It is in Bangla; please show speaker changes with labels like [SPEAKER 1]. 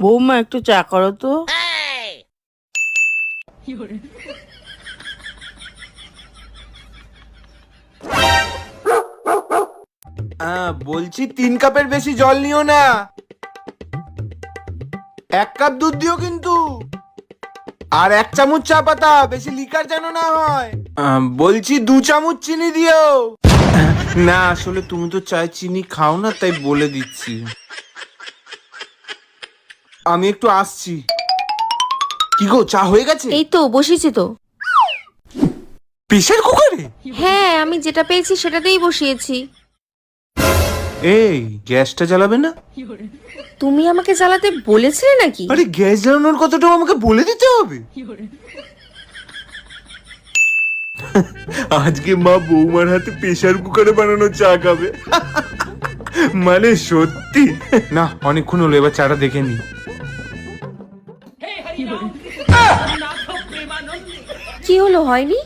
[SPEAKER 1] বৌমা একটু চা করো তো।
[SPEAKER 2] বলছি 3 কাপের বেশি জল নিও না, 1 কাপ দুধ দিও কিন্তু, আর 1 চামচ চা পাতা, বেশি লিকার যেন না হয়। বলছি 2 চামচ চিনি দিও। না আসলে তুমি তো চায় চিনি খাও না, তাই বলে দিচ্ছি। আমি একটু আসছি। কি গো, চা হয়ে গেছে?
[SPEAKER 3] এই তো বসিয়েছি তো।
[SPEAKER 2] প্রেসার কুকারে?
[SPEAKER 3] হ্যাঁ, আমি যেটা পেয়েছি সেটাতেই বসিয়েছি।
[SPEAKER 2] এই গ্যাসটা জ্বালাবে না?
[SPEAKER 3] তুমি আমাকে জ্বালাতে বলেছিলে নাকি?
[SPEAKER 2] আরে গ্যাস জ্বালানোর কথাটাও আমাকে বলে দিতে হবে? আজকে মা বৌমার হাতে প্রেসার কুকারে বানানো চা খাবে। মানে সত্যি না, অনেকক্ষণ হলো, এবার চাটা দেখে নি।
[SPEAKER 3] কি হলো, হয়নি?